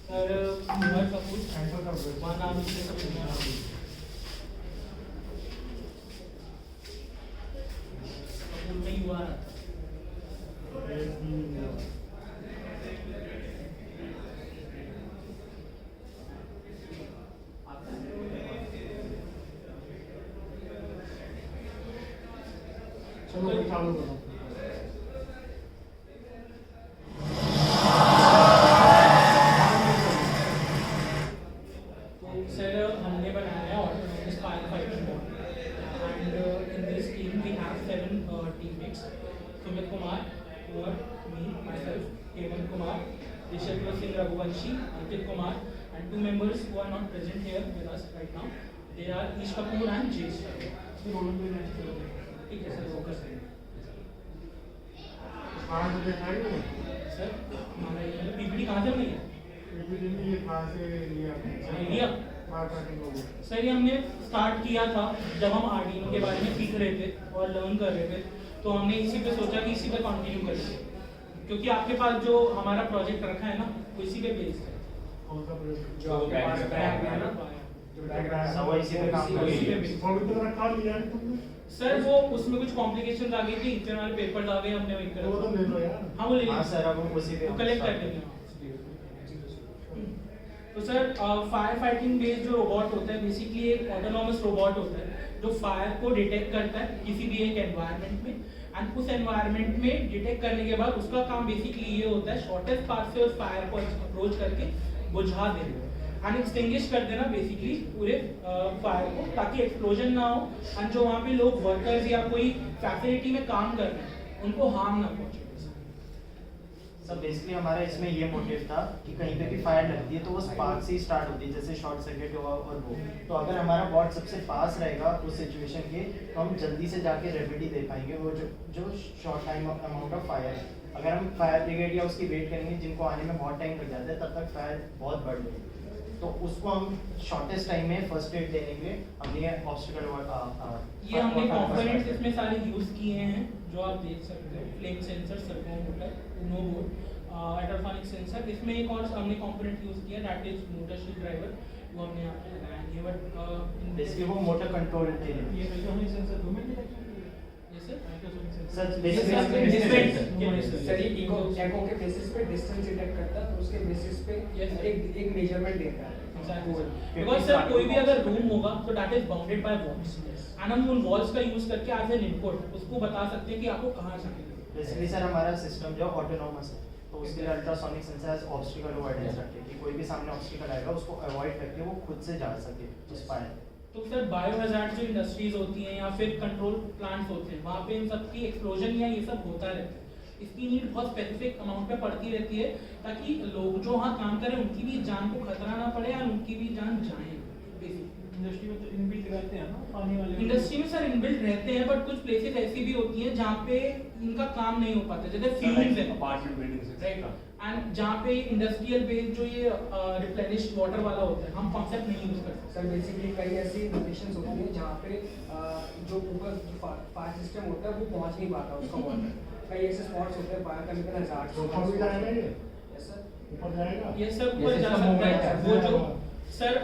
Sir Kumar Kapoor वहाँ नाम से सब कपूर नहीं हुआ था। चलो चालू करो। हमने बनाया है autonomous fire fighting bot and in this team we have 7 teammates Sumit Kumar और me myself Hemant Kumar Rishabh Singh Raghuvanshi Ankit Kumar and 2 members who are not present here with us right now. They are Ish Kapoor and Jay Sharma. ठीक है sir focus करें कहाँ से दिखाएंगे? Sir हमारा ये PPT कहाँ से बनी है? पीपीटी ये कहाँ से लिया? लिया मार्केटिंग लोगों। सर ये हमने स्टार्ट किया था जब हम आर्डिनो के बारे में सीख रहे थे और लर्न कर रहे थे, तो हमने इसी पे सोचा कि इसी पे कंटिन्यू करेंगे, क्योंकि आपके पास जो हमारा प्रोजेक्ट रखा है ना वो इसी पे बेस्ड है। कौन सा प्रोजेक्ट? जो आपके पास बैक है ना सब इसी पे काम कर रही है। कंप्यूटर रखा लिया है तुमने? सर वो उसमें कुछ कॉम्प्लिकेशंस आ गई थी, इतने वाले पेपर्स आ गए, हमने वेट कर वो तो ले लो यार। हाँ वो ले हाँ सर, अब हम उसी पे कलेक्ट कर लेंगे। तो सर फायर फाइटिंग बेस्ड जो रोबोट होता है बेसिकली एक ऑटोनॉमस रोबोट होता है जो फायर को डिटेक्ट करता है किसी भी एक एनवायरनमेंट में, एंड उस एनवायरनमेंट में डिटेक्ट करने के बाद उसका काम बेसिकली ये होता है शॉर्टेस्ट पाथ से उस फायर को अप्रोच करके बुझा देना एंड एक्सटिंग्विश कर देना बेसिकली पूरे फायर को, ताकि एक्सप्लोजन ना हो एंड जो वहाँ पे लोग वर्कर्स या कोई फैसिलिटी में काम कर रहे हैं उनको हार्म ना पहुंचे। सर बेसिकली हमारा इसमें ये मोटिव था कि कहीं पे भी फायर लगती है तो वो स्पार्क से ही स्टार्ट होती है, जैसे शॉर्ट सर्किट हुआ और वो, तो अगर हमारा बॉट सबसे पास रहेगा उस सिचुएशन के तो हम जल्दी से जाके रेमेडी दे पाएंगे वो जो short time amount of fire है। अगर हम फायर ब्रिगेड या उसकी वेट करेंगे जिनको आने में बहुत टाइम लग जाता है तब तक फायर बहुत बढ़ जाएगी, तो उसको हम शॉर्टेस्ट टाइम में फर्स्ट एड देने के लिए हमने ये ऑब्स्टिकल ये हमने कंपोनेंट्स इसमें सारे यूज किए हैं जो आप देख सकते हो, फ्लेम सेंसर, सर्वो मोटर, उनो बोर्ड, अल्ट्रासोनिक सेंसर। इसमें एक और हमने कंपोनेंट यूज किया that is motor sheet driver, वो हमने यहाँ पे लगाया है। बट बेसिकली वो मोटर कंट्रोल के लिए ये अल्ट्रासोनिक सेंसर दो मिनट जैसे ultrasonic sir sensor basically sir ये एको के बेसिस पे डिस्टेंस डिटेक्ट करता है, तो उसके बेसिस पे एक मेजरमेंट देता है। बिकॉज़ सर कोई भी अगर रूम होगा तो that is bounded by walls and हम उन वॉल्स का यूज करके एज एन इनपुट उसको बता सकते हैं कि आपको कहाँ जाना है। बेसिकली सर हमारा सिस्टम जो ऑटोनॉमस है तो उसके लिए अल्ट्रासोनिक सेंसर ऑब्स्टिकल अवॉइडेंस रखते हैं कि कोई भी सामने ऑब्स्टिकल आएगा उसको अवॉइड करके वो खुद से जा सके उस फायर। तो सर बायोहैजार्ड जो इंडस्ट्रीज होती हैं या फिर कंट्रोल प्लांट्स होते हैं वहाँ पे इन सब की एक्सप्लोजन या ये सब होता रहता है, इसकी नीड बहुत स्पेसिफिक अमाउंट पे पड़ती रहती है ताकि लोग जो वहाँ काम करें उनकी भी जान को खतरा ना पड़े और उनकी भी जान जाए। इंडस्ट्री में तो इनबिल्ट रहते हैं ना पानी वाले। इंडस्ट्री में सर इनबिल्ट रहते हैं बट कुछ प्लेसेस ऐसी भी होती हैं जहाँ पे इनका काम नहीं हो पाता, जैसे फ्यूम्स है अपार्टमेंट बिल्डिंग्स राइट, एंड जहाँ पे इंडस्ट्रियल बेस्ड जो ये रिप्लेनिश वाटर वाला होता है हम कॉन्सेप्ट नहीं यूज करते। सर बेसिकली कई ऐसी लोकेशंस होती हैं जहाँ पे जो ऊपर फायर सिस्टम होता है वो पहुँच नहीं पाता उसका वाटर, कई ऐसे स्पॉट्स होते हैं बायोकेमिकल हजार्ड्स। ऊपर भी जाएगा ये? यस सर, ऊपर जाएगा? ये सब ऊपर जा सकता है। वो जो सर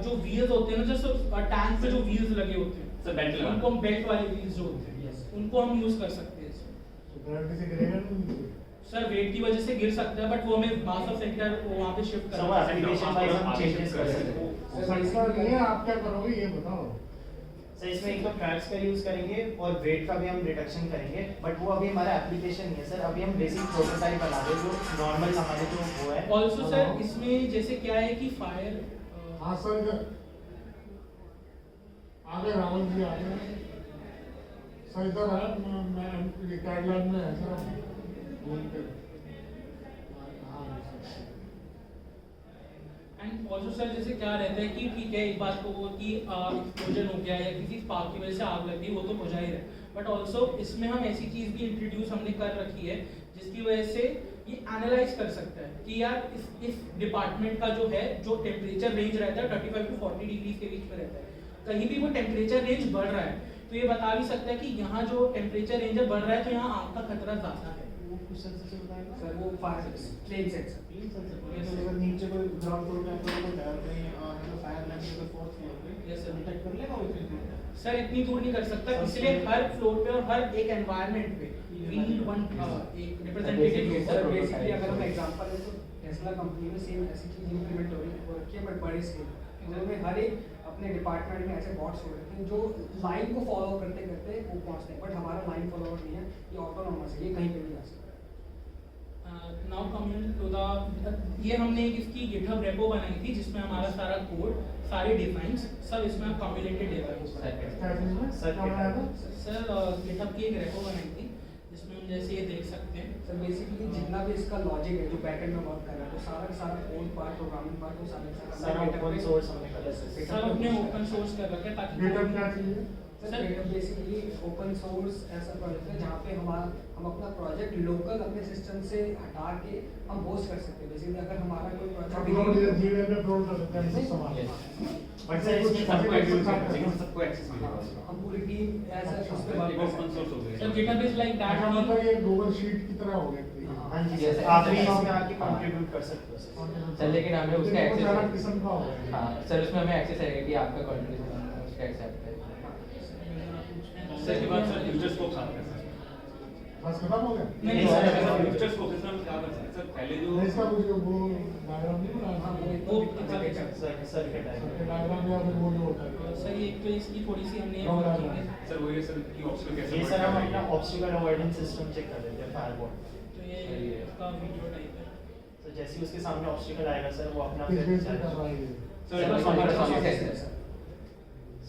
जो व्हील्स होते हैं ना, जैसे टैंक पे जो व्हील्स लगे होते हैं सर बेल्ट उनको हम बेल्ट वाले व्हील्स जो होते हैं उनको हम यूज कर सकते हैं इसमें। तो ग्रेविटी से गिरेगा नहीं? सर वेट की वजह से गिर सकता है बट वो हमें मास ऑफ सेंटर वहाँ पे शिफ्ट सब करना है। एप्लीकेशन वाइज हम चेंजेस कर सकते हैं। संस्था नहीं है, आप क्या करोगे ये बताओ। सर इसमें एक तो ट्रैक्स का यूज करेंगे और वेट का भी हम रिडक्शन करेंगे, बट वो अभी हमारा एप्लीकेशन नहीं है सर, अभी हम बेसिक प्रोटोटाइप बना रहे हैं जो नॉर्मल हमारे जो वो है। ऑल्सो सर इसमें जैसे क्या है कि फायर हाँ सर इधर आगे रावण जी आ गए सर, इधर है मैं कैडलैंड में है सर घूम के। एंड ऑल्सो सर जैसे क्या रहता है कि ठीक है एक बात को वो कि एक्सप्लोजन हो गया या किसी स्पार्क की वजह से आग लग गई वो तो हो जा ही रहा है, बट ऑल्सो इसमें हम ऐसी चीज़ भी इंट्रोड्यूस हमने कर रखी है जिसकी वजह से ये एनालाइज कर सकता है कि यार इस डिपार्टमेंट का जो है जो टेम्परेचर रेंज रहता है 35 टू 40 डिग्री के बीच में रहता है, कहीं भी वो टेम्परेचर रेंज बढ़ रहा है तो ये बता भी सकता है कि यहाँ जो टेम्परेचर रेंज बढ़ रहा है तो यहाँ आग का खतरा ज़्यादा है। सर वो फायर फ्लेम सेंसर अगर नीचे कोई ग्राउंड फ्लोर पे हम लोग डाल रहे हैं मतलब फायर लाइन के फोर्थ फ्लोर पे Yes, sir. डिटेक्ट कर लेगा वो इतनी दूर तक? सर इतनी दूर नहीं कर सकता, इसलिए हर फ्लोर पे और हर एक एनवायरनमेंट पे वी नीड वन एक रिप्रेजेंटेटिव। सर बेसिकली अगर हम एग्जांपल लें तो टेस्ला कंपनी में सेम ऐसी चीज इंप्लीमेंट हो रखी है बट बड़े स्केल पे। उन्होंने हर एक अपने डिपार्टमेंट में ऐसे बॉट्स हो रखे हैं जो लाइन को फॉलो करते करते वो पहुंचते हैं, बट हमारा लाइन फॉलोअर नहीं है, ये ऑटोनॉमस है, ये कहीं पे भी जा सकता है। नाउ कमिंग टू द, ये हमने एक इसकी गिटहब रेपो बनाई थी जिसमें हमारा सारा कोड, सारे डिफाइंस सब इसमें हम कम्युलेटेड डेवलप कर रहे हैं। क्या चीज़ में? सर, क्या बनाया था? सर गिटहब की एक रेपो बनाई थी जिसमें हम जैसे ये देख सकते हैं। सर बेसिकली जितना भी इसका लॉजिक है जो बैकएंड में वर्क कर रहा है तो सारा का सारा कोड पार्ट प्रोग्रामिंग पार्ट वो सारा ओपन सोर्स हमने कर लिया सब अपने ओपन सोर्स कर रखे हैं ताकि GitHub क्या चीज़ है? Sir GitHub basically open source ऐसा प्रोजेक्ट है जहाँ पे हम अपना प्रोजेक्ट लोकल अपने सिस्टम से हटा के हम होस्ट कर सकते हैं। बेसिकली अगर हमारा कोई अपलोड प्रोजेक्ट जीमेल में अपलोड कर सकते हैं सब सामान। बट सर इसमें सबको access सबको एक्सेस मिलेगा। हम पूरी टीम ऐसा उस पे वर्क कर ओपन सकते सोर्स हो हैं। गया। Sir GitHub is like that अच्छा, मतलब ये गूगल शीट की तरह हो गया एक तरीके से। हाँ जी Yes, सर, आप भी इसमें आके हाँ। कंट्रीब्यूट कर सकते हो सर। सर लेकिन हमें उसका लेकिन कुछ अलग एक्सेस, किस्म का हो गया। हाँ सर उसमें हमें एक्सेस रहेगा कि आपका कंट्रीब्यूशन उसका एक्सेप्ट है। सर के बाद सर फ्यूचर स्कोप साथ में सर। बस खत्म हो गया? नहीं, sir, sir, sir, future scope इसमें हम क्या कर सकते हैं सर? पहले जो नहीं, इसका कुछ वो डायग्राम नहीं बनाया हाँ, था? वो सर्किट है। डायग्राम या फिर वो जो होता है। सर ये एक तो इसकी थोड़ी सी हमने Ground work की diagram। है। सर वो ये सर की ऑप्शन कैसे ये work सर हम कर रही अपना है? ऑब्स्टिकल अवॉइडेंस सिस्टम चेक कर लेते हैं फायरवॉल। तो ये इसका वीडियो टाइप है। तो जैसे ही उसके सामने ऑब्स्टिकल आएगा सर वो अपना किस फिर बेस पे कर रहा है ये? Sir sir, sir, sir,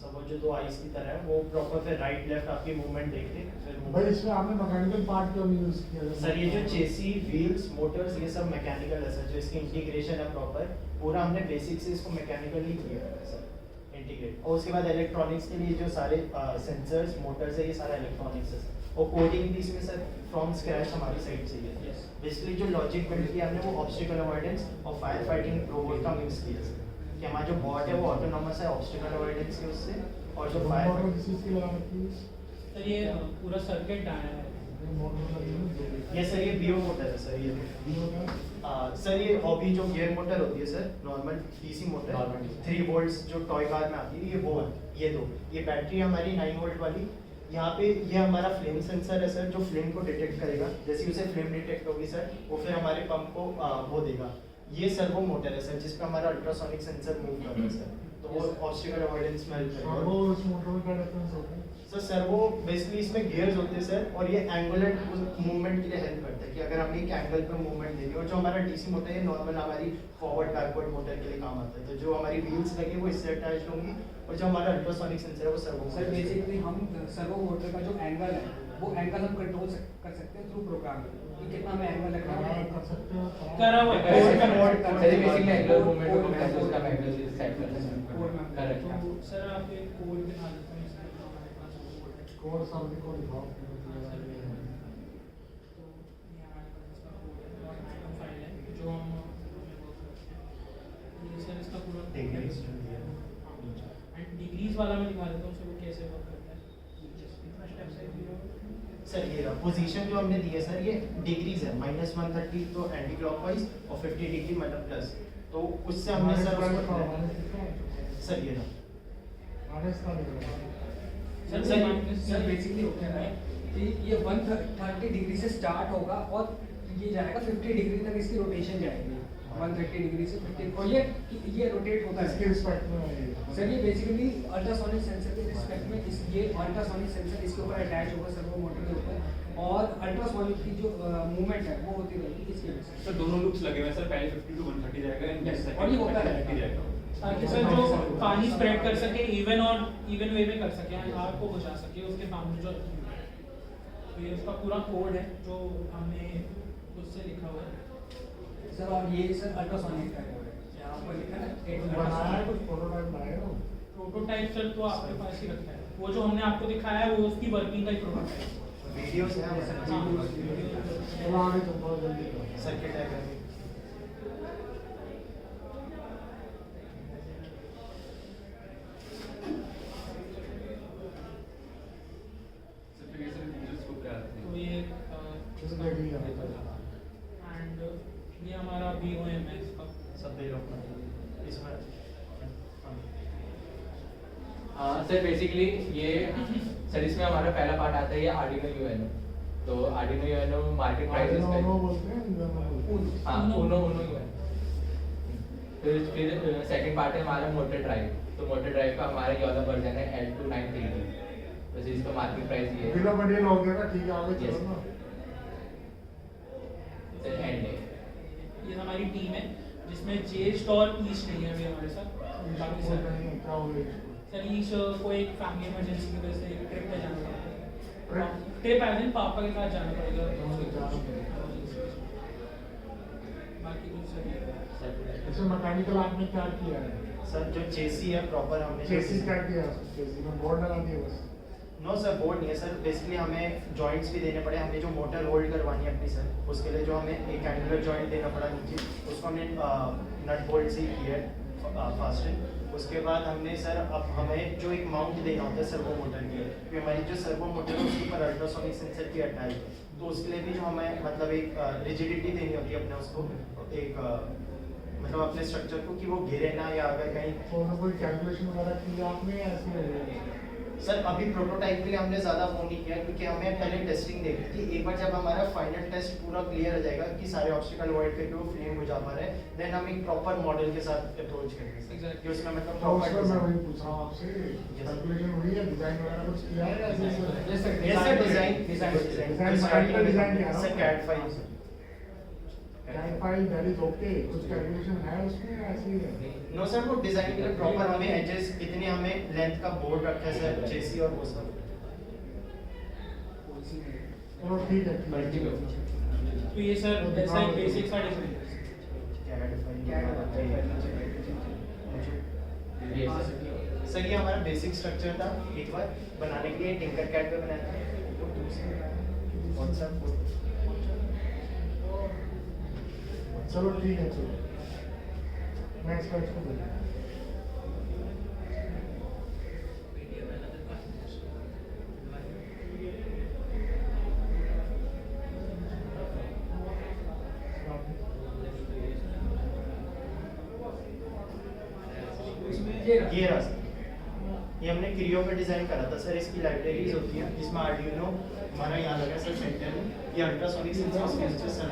sir वो जो दो आइस की तरह है वो प्रॉपर फिर राइट लेफ्ट आपकी मूवमेंट देखते फिर भाई movement- इसमें आपने मैकेनिकल पार्ट क्यों नहीं यूज किया? सर ये जो चेसी व्हील्स मोटर्स ये सब मैकेनिकल है सर, जो इसकी इंटीग्रेशन है प्रॉपर पूरा हमने बेसिक से इसको मैकेनिकली किया है सर इंटीग्रेट। और उसके बाद इलेक्ट्रॉनिक्स के लिए जो सारे सेंसर्स मोटर्स है ये सारा इलेक्ट्रॉनिक्स है और कोडिंग भी इसमें सर फ्रॉम स्क्रैच हमारी साइड से ही है। बेसिकली जो लॉजिक बिल्ड किया हमने वो ऑब्स्टिकल अवॉइडेंस और फायर फाइटिंग रोबोट का मिक्स किया सर कि हमारा जो बॉट है वो ऑटोनॉमस है ऑब्स्टिकल अवॉइडेंस के उससे और जो फायर मोटर किस चीज की लगा रखी है? सर ये पूरा सर्किट आया है। ये मोटर लगी है ना? ये सर ये बीओ मोटर है सर ये ये होता है? सर ये हॉबी जो गियर मोटर होती है sir normal DC motor Normal DC। 3 volts जो टॉय कार में आती है ये वो है ये दो। ये बैटरी हमारी 9 वोल्ट वाली। यहाँ पे ये हमारा फ्लेम सेंसर है सर जो फ्लेम को डिटेक्ट करेगा। जैसे ही उसे फ्लेम डिटेक्ट होगी सर वो फिर हमारे पंप को वो देगा। ये सर्वो मोटर है सर जिस पे हमारा अल्ट्रासोनिक सेंसर मूव कर रहा है सर, तो वो ऑब्स्टिकल अवॉइडेंस में हेल्प करेगा। सर्वो उस मोटर में क्या डिफरेंस होता है? सर सर्वो बेसिकली इसमें गियर्स होते हैं सर और ये एंगुलर मूवमेंट के लिए हेल्प करता है कि अगर हम एक एंगल पे मूवमेंट देंगे और जो हमारा डीसी मोटर है नॉर्मल हमारी फॉरवर्ड बैकवर्ड मोटर के लिए काम आता है। तो जो हमारी व्हील्स लगे वो इससे अटैच होंगी और जो हमारा अल्ट्रासोनिक सेंसर है वो सर्वो सर बेसिकली हम सर्वो मोटर का जो एंगल है वो एंगल हम कंट्रोल कर सकते हैं थ्रू प्रोग्रामिंग कि कितना हमें एंगल रखना है। कर सकते हो? करा हुआ है। सर Code का sir basically angular movement Code को में- कैसे उसका मैग्नेटिक सेट कर सकते हैं। Code में- करेक्ट। तो सर आप एक कोड दिखा देते हैं इसमें जो हमारे पास कोड है। कोड सर्वे को दिखाओ। तो ये हमारे पास इसका कोड है और आइटम फाइल है जो हम ये सर इसका पूरा Degrees जो एंड डिग्रीज वाला मैं दिखा देता हूँ सर वो कैसे वर्क करता है। इतना स्टेप से सर ये पोजीशन जो हमने दी है सर ये डिग्रीज है -130 तो एंटी क्लॉकवाइज और 50 डिग्री मतलब प्लस। तो उससे हमने सर उसको सर ये ना सर बेसिकली हो क्या है कि ये 130 डिग्री से स्टार्ट होगा और ये जाएगा 50 डिग्री तक इसकी रोटेशन जाएगी 130 डिग्री से 50 और ये रोटेट होता इसके है। रिस्पेक्ट में है ये। सर ये बेसिकली अल्ट्रासोनिक सेंसर के रिस्पेक्ट में ये अल्ट्रासोनिक सेंसर इसके ऊपर अटैच होगा सर्वो मोटर के ऊपर और अल्ट्रासोनिक की जो मूवमेंट है वो होती रहेगी इसके वजह से। सर दोनों लूप्स लगे हुए हैं सर, पहले 50 to 130 जाएगा एंड Yes, सेकंड और ये होता है। 130 जाएगा। ताकि सर जो पानी स्प्रेड कर सके इवन वे में कर सके एंड आग को बुझा सके उसके सामने जो रखी हुई है। तो ये उसका पूरा कोड है जो हमने उससे लिखा हुआ है। सर और ये सर अल्ट्रासोनिक का है यहाँ पर लिखा है बनाया है कुछ प्रोटोटाइप बनाया है? प्रोटोटाइप सर तो आपके पास ही रखा है। वो जो हमने आपको दिखाया है वो उसकी वर्किंग का ही प्रोटोटाइप है। वीडियोस है हमारे हाँ, चलो आगे चलते हैं जल्दी करो। सर्किट डायग्राम सर फिर ये सर फ्यूचर स्कोप पे आते तो हैं। ये इसे देख लिया। एंड ये हमारा BOM है इसका। सब दे रहा हूँ सर बेसिकली ये सर इसमें हमारा पहला पार्ट आता है ये आर्डिनो यूएनओ। तो Arduino UNO market price Arduino इसका बोलते हैं, यूएनओ बोलते हैं। हाँ उनो यूएनओ। फिर सेकंड पार्ट है हमारा मोटर ड्राइव। तो मोटर ड्राइव का हमारा ये वाला वर्जन है L293। वैसे इसका मार्केट प्राइस ये है। बिल ऑफ मटेरियल हो गया ना, ठीक है आगे चलो Yes. ना। सर एंड है। ये हमारी टीम है जिसमें जेस्ट और ईश नहीं है अभी हमारे साथ। बाकी बोल सर रहे हैं, क्या हो गया इसको? सर ईश को एक फैमिली इमरजेंसी की वजह से एक ट्रिप पे जाना पड़ा। Trip? ट्रिप एज इन पापा के साथ जाना पड़ेगा। जाना पड़ेगा। बाकी कुछ सर नहीं है। सर इसमें मैकेनिकल आपने क्या किया है? सर जो चेसी है प्रॉपर हमने चेसी क्या किया है? चेसी में बोर्ड लगा दिया बस। नो सर बोर्ड नहीं है सर, बेसिकली हमें जॉइंट्स भी देने पड़े। हमने जो मोटर होल्ड करवानी है अपनी सर, उसके लिए जो हमें एक एंगुलर जॉइंट देना पड़ा नीचे, उसको हमने नट बोल्ट से किया है फास्टन। उसके बाद हमने सर अब हमें जो एक माउंट देना होता है सर्वो मोटर के लिए, क्योंकि हमारी जो सर्वो मोटर है उसके ऊपर अल्ट्रासोनिक सेंसर की अटैच है, तो उसके लिए भी जो हमें मतलब एक रिजिडिटी देनी होती है अपने उसको एक मतलब अपने स्ट्रक्चर को कि वो गिरे ना, या अगर कहीं तो उसमें कोई कैलकुलेशन वगैरह की आपने या ऐसे हो गया? सर अभी प्रोटोटाइप के लिए हमने ज़्यादा वो नहीं किया, क्योंकि हमें पहले टेस्टिंग देखनी थी। एक बार जब हमारा फाइनल टेस्ट पूरा क्लियर हो जाएगा कि सारे ऑब्स्टिकल अवॉइड करके वो फ्रेम हो जा पा रहे हैं, देन हम एक प्रॉपर मॉडल के साथ अप्रोच करेंगे Exactly. कि उसमें मतलब तो उसमें मैं प्रॉपर वही पूछ रहा हूँ आपसे, कैलकुलेशन हुई है, डिजाइन वगैरह कुछ किया है या ऐसे ही sir? Yes, sir. Yes sir, design Design mechanical design किया ना? Sir CAD file CAD file that is okay, कुछ कैलकुलेशन है उसमें या ऐसे ही है? नो सर, वो डिजाइन के लिए प्रॉपर हमें एजेस कितने हमें लेंथ का बोर्ड रखा है सर, चेसी और वो सब। चलो ठीक है, ठीक है। तो ये सर ऐसा ही बेसिक सा डिजाइन है। ये सर सर ये हमारा बेसिक स्ट्रक्चर था, एक बार बनाने के लिए टिंकर कैड पे बनाया था। WhatsApp चलो ठीक है, चलो नेक्स्ट बैच को बोलिए। ये ये रहा सर, ये हमने क्रियो पे डिजाइन करा था सर। इसकी लाइब्रेरीज होती हैं जिसमें आर्डिनो हमारा यहाँ लगा है सर सेंटर में, ये अल्ट्रासोनिक सेंसर उसके नीचे सर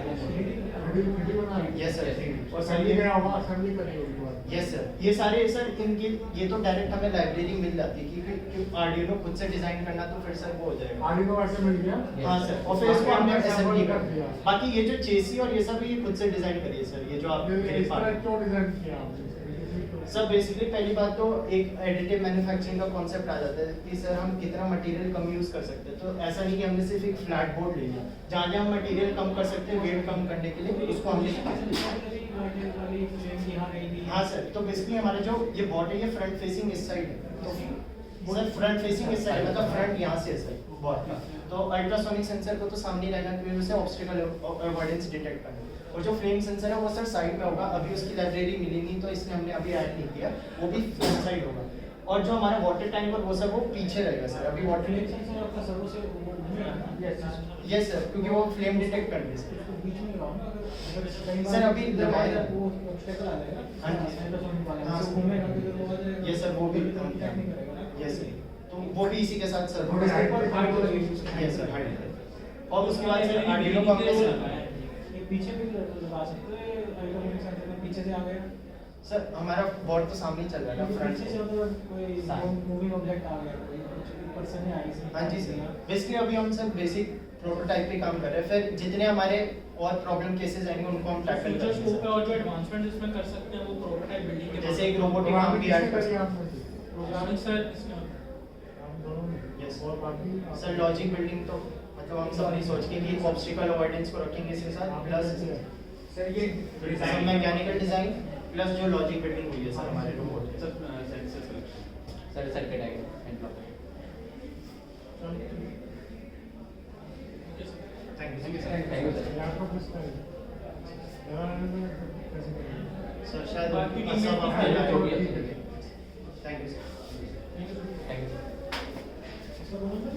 वीडियो बना है? Yes sir. और असेंबली गया होगा, असेंबली करी होगी बात। यस सर, ये सारे सर इनके ये तो डायरेक्ट हमें लाइब्रेरी मिल जाती है, क्योंकि आर्डिनो खुद से डिजाइन करना तो फिर सर वो हो जाएगा। आर्डिनो वैसे मिल गया? हाँ सर, और फिर इसको हमने आपने असेंबली sample कर कर दिया। दिया। बाकी ये जो चेसी और ये सब ये खुद से डिजाइन करिए सर, ये जो आप ये मेरे इस तरह पास क्यों डिजाइन किया आपने? सर बेसिकली पहली बात तो एक एडिटिव मैन्युफैक्चरिंग का कॉन्सेप्ट आ जाता है कि सर हम कितना मटेरियल कम यूज कर सकते हैं। तो ऐसा नहीं कि हमने सिर्फ एक फ्लैट बोर्ड ले लिया, जहाँ जहाँ हम मटेरियल कम कर सकते हैं वेट कम करने के लिए उसको हमने हाँ सर। तो बेसिकली हमारे जो ये बोर्ड है ये फ्रंट फेसिंग इस साइड है, तो सर फ्रंट फेसिंग इस साइड मतलब फ्रंट यहाँ से है सर बोर्ड का। तो अल्ट्रासोनिक सेंसर को तो सामने रहना की वजह से ऑब्स्टिकल अवॉइडेंस डिटेक्ट करना, और जो फ्रेम सेंसर है वो सर साइड में होगा। अभी उसकी लाइब्रेरी मिली नहीं तो इसलिए हमने अभी ऐड नहीं किया, वो भी फ्रंट साइड होगा। और जो हमारा वाटर टैंक और वो सब वो पीछे रहेगा सर। अभी वाटर यस सर, क्योंकि वो फ्लेम डिटेक्ट कर दे सर। अभी लगाया हाँ जी, ये सर वो भी यस सर, तो वो भी इसी के साथ सर यस सर हाइड। और उसके बाद सर आर्डिनो को हमने सर पीछे भी लगा सकते हैं, अल्ट्रासोनिक सेंसर में पीछे से आ गया सर हमारा बोर्ड तो सामने ही चल रहा है फ्रंट पीछे से मतलब कोई मूविंग ऑब्जेक्ट आ गया, कोई कुछ ऊपर से नहीं आई। हाँ जी सर, बेसिकली अभी हम सर बेसिक प्रोटोटाइप पे काम कर रहे हैं, फिर जितने हमारे और प्रॉब्लम केसेस आएंगे उनको हम टैकल फ्यूचर स्कोप पे करेंगे और जो एडवांसमेंट इसमें कर सकते हैं वो प्रोटोटाइप बिल्डिंग के जैसे एक रोबोटिक आर्म भी ऐड कर सकते हैं। प्रोग्रामिंग सर इसमें हम दोनों में। यस और बाकी सर लॉजिक बिल्डिंग तो मतलब हम सब नहीं सोच के कि ऑब्स्टिकल अवॉइडेंस को रखेंगे इसके साथ, प्लस सर ये सब मैकेनिकल डिजाइन प्लस जो लॉजिक बिल्डिंग हुई है सर हमारे रोबोट के। Sir circuit diagram and block. Thank you thank you sir. Laptop किसका है? मेरा मैंने कैसे करेंगे? सर शायद बाकी टीम सब में अपने जो भी है। Thank you sir. Thank you sir. इसका बोलो ना?